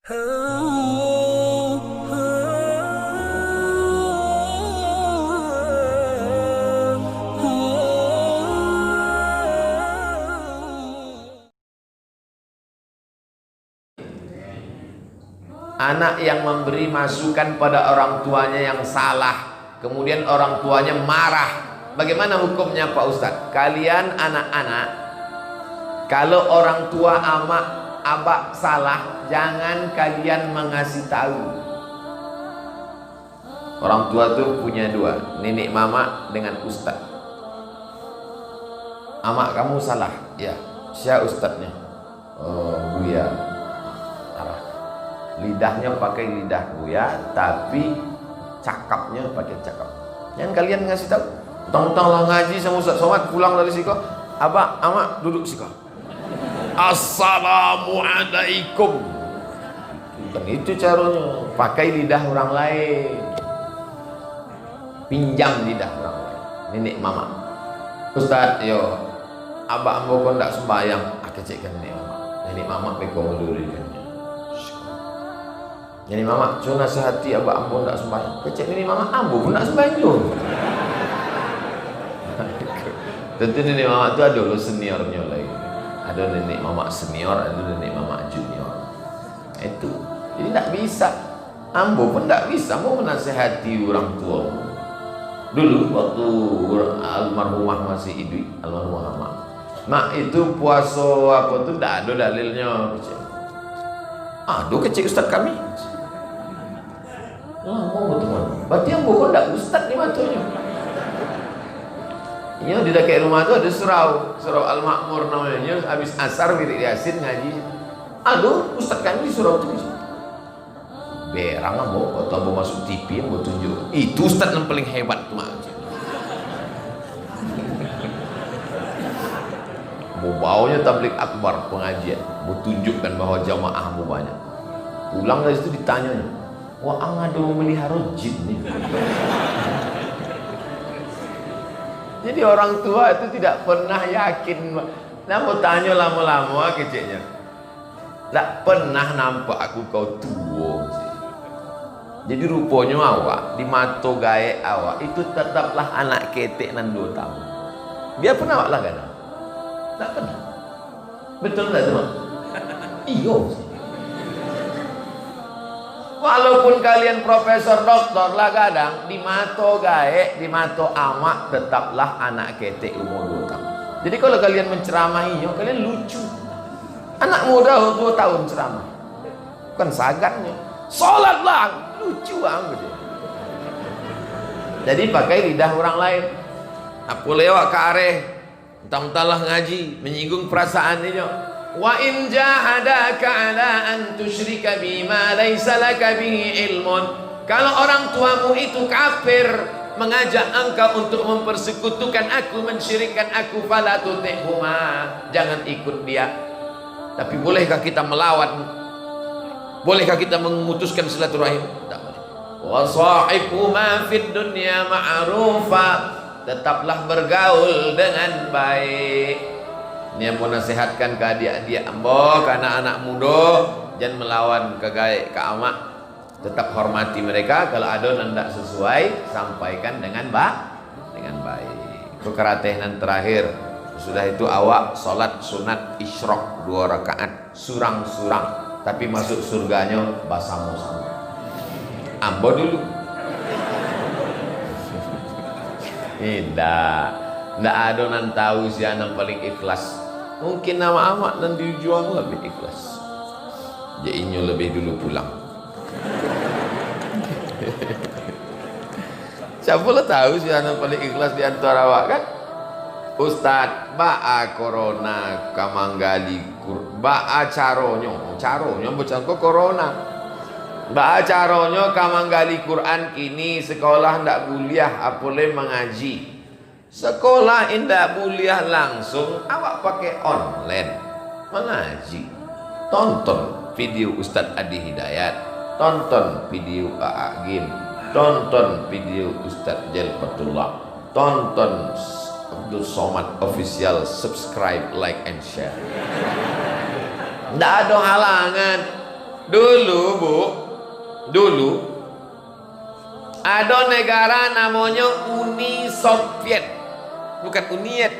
Anak yang memberi masukan pada orang tuanya yang salah, kemudian orang tuanya marah, bagaimana hukumnya Pak Ustadz? Kalian anak-anak, kalau orang tua abak salah, jangan kalian mengasih tahu. Orang tua tuh punya dua, nenek mama dengan ustadz. Amak kamu salah, ya. Siapa ustadznya? Oh, Buya. Lidahnya pakai lidah Buya, tapi cakapnya pakai cakap. Jangan kalian ngasih tahu. Tentang lah ngaji sama Ustaz Somad, pulang dari siko, abak, amak duduk siko. Assalamualaikum. Bukan itu caranya. Pakai lidah orang lain. Pinjam lidah orang lain. Nenek mama. Ustaz, yo, abak ambo kau ndak sembahyang. Kecikkan nenek mama. Nenek mama peko melurikannya. Jadi mama, cuma nasihati abak ambo ndak sembahyang. Kecik nenek mama, ambo pun ndak sembahyang juga. Tentu nenek mama itu ada lo seniornya lagi. Ada nenek mama senior, ada nenek mama junior. Itu. Jadi ndak bisa. Ambo pun ndak bisa mau menasihati orang tua. Dulu waktu almarhumah masih hidup, almarhumah mak itu puasa apa tuh ndak ada dalilnya. Aduh kecil ustaz kami. Lama teman. Berarti yang bukan ndak ustaz ni matunya. Ini di dekat rumah tu ada surau Al-Makmur namanya. Habis asar wirid Yasin ngaji. Aduh, ustaz kami di surau tu. Berang ambo, atau ambo masuk TV ambo tunjuk. Itu ustaz yang paling hebat tu mak. Ambo baunya tabligh akbar pengajian. Ambo tunjukkan bahwa jamaah ambo banyak. Pulang dari situ ditanya, wah ada melihara jin nih. Jadi orang tua itu tidak pernah yakin. Namun tanya lama-lama kecilnya, tak pernah nampak aku kau tua. Jadi rupanya awak di mata gaek awak itu tetaplah anak ketek nan 2 tahun. Dia pernah awak lah kan? Tak pernah. Betul tak teman? Iyo. Walaupun kalian profesor doktor lah kadang di mata gaek, di mata amak tetaplah anak ketek umur 2 tahun. Jadi kalau kalian menceramahinya, kalian lucu. Anak muda 2 tahun ceramah. Bukan sagatnya. Salatlah, lucu banget. Jadi pakai lidah orang lain. Aku lewat ke areh, entah-entahlah ngaji, menyinggung perasaan ini. Wa in jahadaka ala an tusyrika bima laysa laka bihi ilmun. Kalau orang tuamu itu kafir, mengajak engkau untuk mempersekutukan aku, mensyirikkan aku, fala tuti'huma, jangan ikut dia. Tapi bolehkah kita melawan? Bolehkah kita memutuskan silaturahim? Tak boleh. Wa sahibhuma fid dunya ma'rufa, tetaplah bergaul dengan baik. Ini yang mau nasihatkan ke adik-adik ambo, ke anak-anak muda, jangan melawan ke gaek ke amak. Tetap hormati mereka. Kalau ada yang tidak sesuai, sampaikan dengan baik. Kekeratehan terakhir, sudah itu awak solat sunat isyraq 2 rakaat, surang-surang, tapi masuk surganya basamo-samo. Ambo dulu. Tidak ada yang tahu si anak paling ikhlas. Mungkin nama amak dan dijual lebih ikhlas. Jadinya lebih dulu pulang. Siapa lah tahu si anak paling ikhlas di antara awak kan? Ustaz, ba'a corona kamanggali ba'a caronyo bukan corona. Ba'a caronyo kamanggali Quran kini sekolah ndak kuliah apole mengaji. Sekolah indah kuliah langsung, awak pakai online mengaji. Tonton video Ustadz Adi Hidayat, tonton video A.A. Gim, tonton video Ustadz Jalpatullah, tonton Abdul Somad official, subscribe, like and share. Tidak ada halangan. Dulu Bu, dulu ada negara namanya Uni Soviet, bukan Uniet.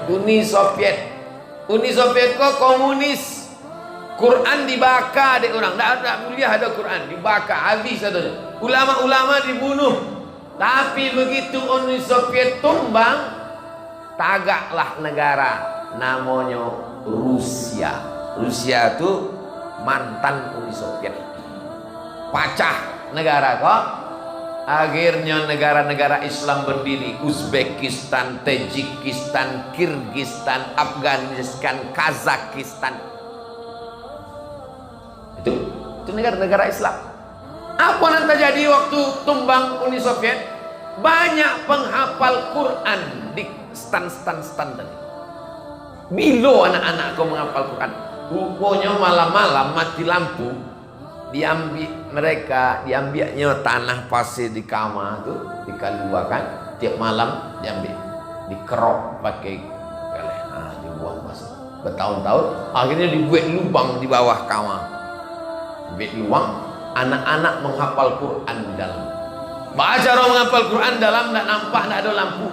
Uni Soviet. Uni Soviet kok komunis. Quran dibakar dek orang. Tak kuliah ada Quran dibakar habis ada. Ulama-ulama dibunuh. Tapi begitu Uni Soviet tumbang, tagaklah negara namanya Rusia. Rusia itu mantan Uni Soviet. Pecah negara kok. Akhirnya negara-negara Islam berdiri. Uzbekistan, Tajikistan, Kirgistan, Afghanistan, Kazakhstan. Itu negara-negara Islam. Apa yang terjadi waktu tumbang Uni Soviet? Banyak penghafal Quran di stand tadi. Bilo anak-anak kau menghafal Quran. Rupanya malam-malam mati lampu, diambilnya tanah pasir di kamar tu, dikeluarkan tiap malam diambil, dikerok pakai keleh, dibuang pasir. Bertahun-tahun, akhirnya dibuat lubang di bawah kamar. Buat lubang, anak-anak menghafal Quran di dalam. Baca orang menghafal Quran dalam, tak nampak, tak ada lampu.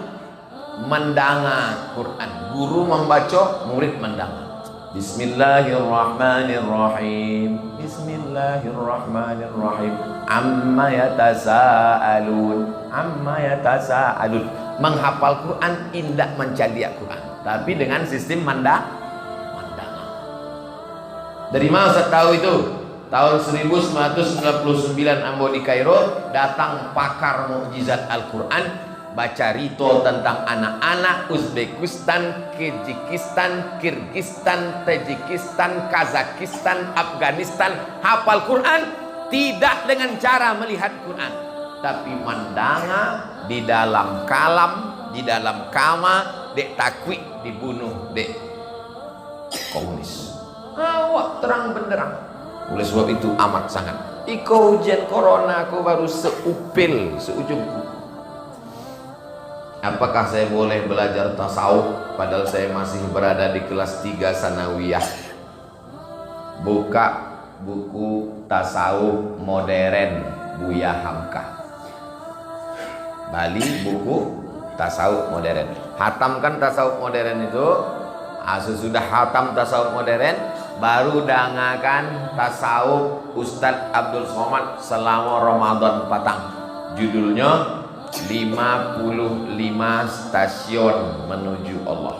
Mendanga Quran, guru membaca, murid mendanga. Bismillahirrahmanirrahim. Bismillahirrahmanirrahim. Amma yatasaalun. Amma yatasaalun. Menghafal Quran indah mencari Quran, tapi dengan sistem mandanga. Dari mana saya tahu itu? Tahun 1999 ambo di Kairo, datang pakar mukjizat Al-Quran, baca rito tentang anak-anak Uzbekistan, Kyrgyzstan, Kirgistan, Tajikistan, Kazakhstan, Afghanistan hafal Quran tidak dengan cara melihat Quran, tapi mandanga di dalam kalam, di dalam kama, dek takwik dibunuh dek komunis. Awak terang benderang. Oleh sebab itu amat sangat. Iko ujian corona aku baru seupil seujungku. Apakah saya boleh belajar tasawuf padahal saya masih berada di kelas 3 sanawiyah? Buka buku tasawuf modern Buya Hamka. Bali buku tasawuf modern. Hatamkan tasawuf modern itu. Sesudah hatam tasawuf modern, baru dangakan tasawuf Ustadz Abdul Somad selama Ramadan patang. Judulnya 55 stasiun menuju Allah,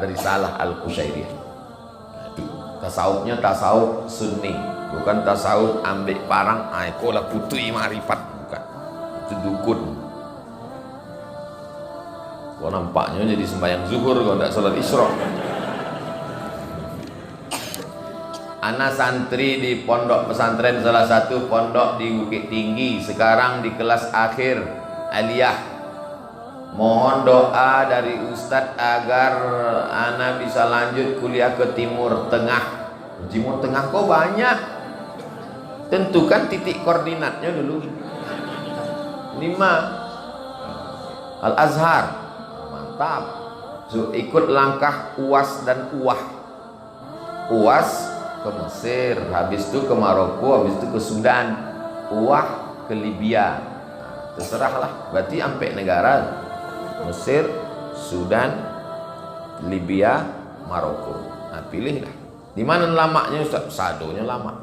Risalah Al-Qushairiyah. Itu tasawufnya tasawuf sunni, bukan tasawuf ambil parang lah putui marifat, bukan. Itu dukun. Kok nampaknya jadi sembahyang zuhur kalau tidak sholat isyraq. Anak santri di pondok pesantren, salah satu pondok di Bukit Tinggi, sekarang di kelas akhir aliyah. Mohon doa dari Ustadz agar anak bisa lanjut kuliah ke Timur Tengah. Timur Tengah kok banyak. Tentukan titik koordinatnya dulu. 5 Al-Azhar, mantap. Ikut langkah UAS dan UAH. UAS ke Mesir, habis itu ke Maroko, habis itu ke Sudan, UAH ke Libya. Terserahlah, berarti sampai negara Mesir, Sudan, Libya, Maroko. Nah, pilihlah. Di mana lamanya Ustaz? Sadonya lama.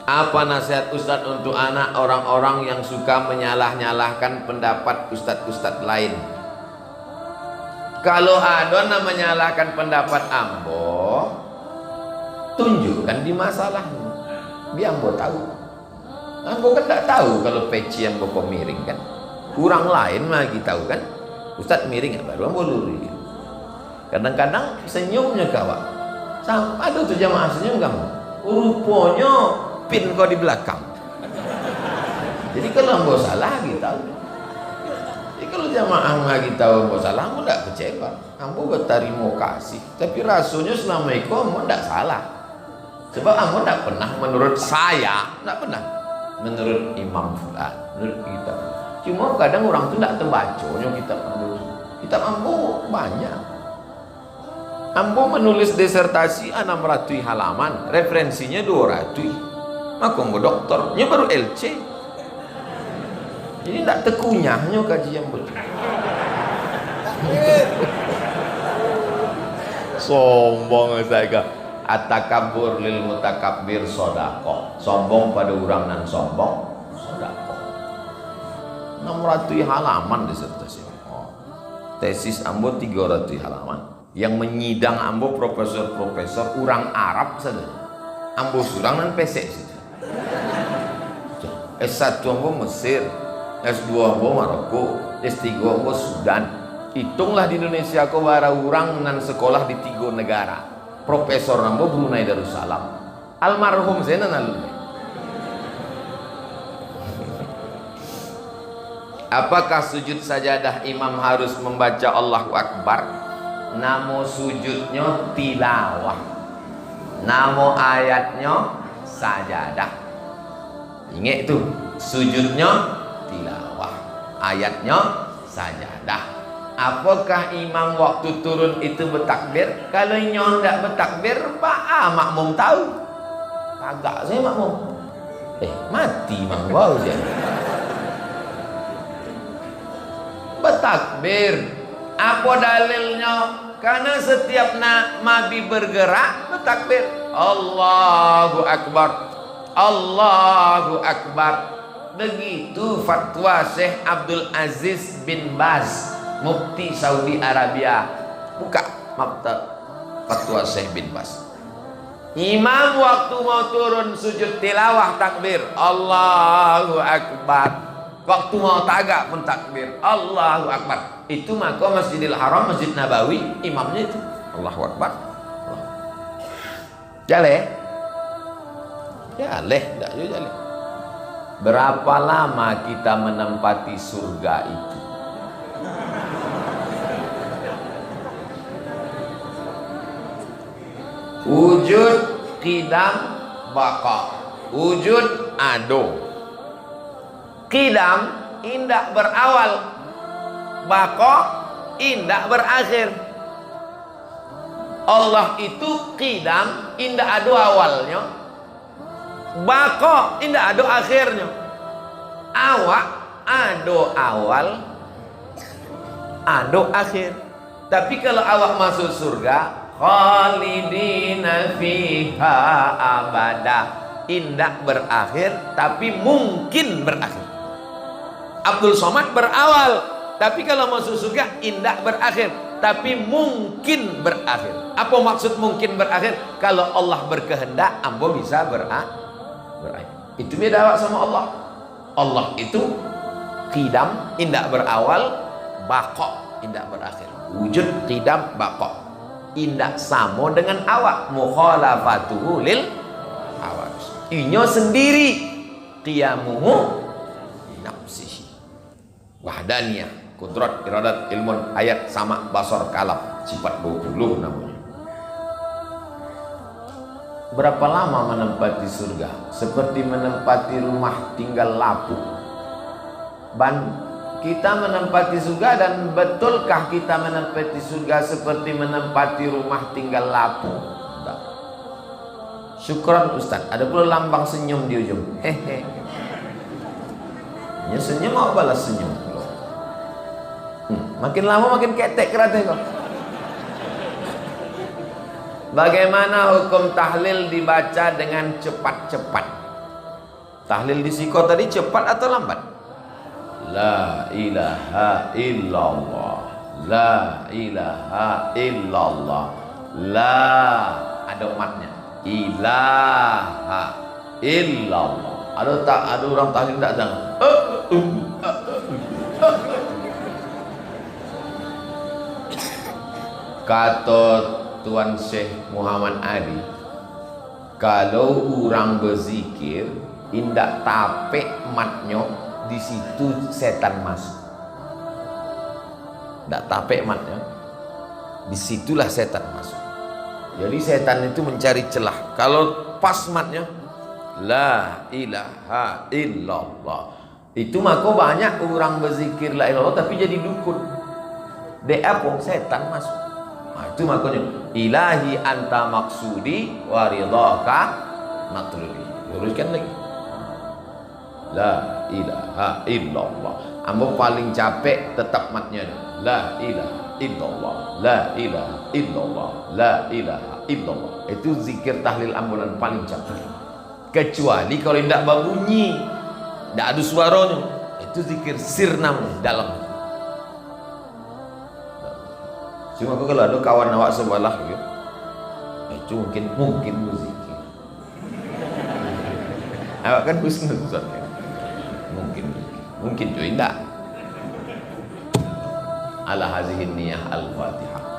Apa nasihat Ustaz untuk anak orang-orang yang suka menyalah-nyalahkan pendapat ustadz-ustadz lain? Kalau ada yang menyalahkan pendapat ambo, tunjukkan di masalahnya, biar ambo tahu. Ambo kan tak tahu kalau peci ambo kok miring kan. Kurang lain lagi tahu kan. Ustaz miring baru ambo luri. Kadang-kadang senyumnya kawan. Ada tuh jamaah senyum kamu. Rupanya pin kau di belakang. Jadi kalau ambo salah lagi tahu. Jadi kalau jamaah lagi tahu ambo salah, ambo tak kecewa. Ambo berterima kasih. Tapi rasanya selama itu ambo tak salah. Sebab ambo tak pernah menurut saya, tak pernah menurut Imam Fulan, menurut kita. Cuma kadang orang tu tak terbacanya kitab ambo. Kitab ambo banyak. Ambo menulis disertasi 600 halaman, referensinya 200. Maka ambo doktornya baru LC. Jadi tidak tekunyahnya kajian betul. Sombong saya. Atakabur lil mutakabbir sodako. Sombong pada orang nan sombong sodako. 600 halaman disertasi. Tesis ambo 300 halaman. Yang menyidang ambo profesor-profesor orang Arab saja. Ambo surang dan pesek saja. S1 ambo Mesir, S2 ambo Maroko, S3 ambo Sudan. Hitunglah di Indonesia kau bara orang nan sekolah di 3 negara. Profesor ambo Brunei Darussalam. Almarhum saya nan alumni. Apakah sujud sajadah imam harus membaca Allahu Akbar? Namo sujudnya tilawah, namo ayatnya sajadah. Ingat itu, sujudnya tilawah, ayatnya sajadah. Apakah imam waktu turun itu bertakbir? Kalau nyon tidak bertakbir, makmum tahu. Agak saya makmum. Mati mang wow je. Bertakbir. Apa dalilnya? Karena setiap nabi bergerak bertakbir. Allahu Akbar, Allahu Akbar. Begitu fatwa Syekh Abdul Aziz bin Baz, Mufti Saudi Arabia. Buka fatwa Syekh bin Baz. Imam waktu mau turun sujud tilawah takbir Allahu Akbar. Waktu mau tagak pun takbir Allahu Akbar. Itu maka Masjidil Haram, Masjid Nabawi, imamnya itu Allahu Akbar. Jaleh, tidak jaleh. Berapa lama kita menempati surga itu? Wujud, qidam, baqa. Wujud, ado. Qidam indak berawal, baqa indak berakhir. Allah itu qidam indak ada awalnya, baqa indak ada akhirnya. Awak ada awal, ada akhir. Tapi kalau awak masuk surga, khalidina fiha abada, indak berakhir tapi mungkin berakhir. Abdul Somad berawal, tapi kalau masuk surga indah berakhir, tapi mungkin berakhir. Apa maksud mungkin berakhir? Kalau Allah berkehendak, ambo bisa berakhir. Itu beda awak sama Allah. Allah itu qidam, indah berawal, baqa, indah berakhir. Wujud, qidam, baqa, indah sama dengan awak. Mukhalafatuhu lil hawadis. Inyo sendiri, qiyamuhu nafsihi. Wahdaniyah, kudrat, iradat, ilmun, ayat, sama, basar, kalam, sifat 20 namanya. Berapa lama menempati surga? Seperti menempati rumah tinggal lapuk. Kita menempati surga, dan betulkah kita menempati surga seperti menempati rumah tinggal lapuk? Tidak. Syukran Ustaz. Ada pula lambang senyum di ujung. Hehe. Ya senyum mau balas senyum. Makin lama makin ketek keratnya kok. Bagaimana hukum tahlil dibaca dengan cepat-cepat? Tahlil di siko tadi cepat atau lambat? La ilaha illallah, la ilaha illallah, la ada matnya, ilaha illallah. Ada orang tahlil tak jangan. Kata Tuan Syekh Muhammad Ali, kalau orang berzikir indak tapek matnya, di situ setan masuk. Ndak tapek matnya, disitulah setan masuk. Jadi setan itu mencari celah. Kalau pas matnya, la ilaha illallah, itu maka banyak orang berzikir la ilaha illallah tapi jadi dukun. Dia apa? Setan masuk. Itu makanya ilahi anta maksudi wa ridhaka matlubi. Luruskan lagi. La ilaha illallah. Ambo paling capek tetap matnya. La ilaha illallah. La ilaha illallah. La ilaha illallah. Itu zikir tahlil ambulan paling capek. Kecuali kalau tidak berbunyi, tidak ada suaranya, itu zikir sirnam dalam. Cuma kalau ada kawan awak sebelah gitu, itu mungkin berzikir. Awak kan husnuzon kan? Mungkin cuy tidak. Ala hazihin niyah al-Fatihah.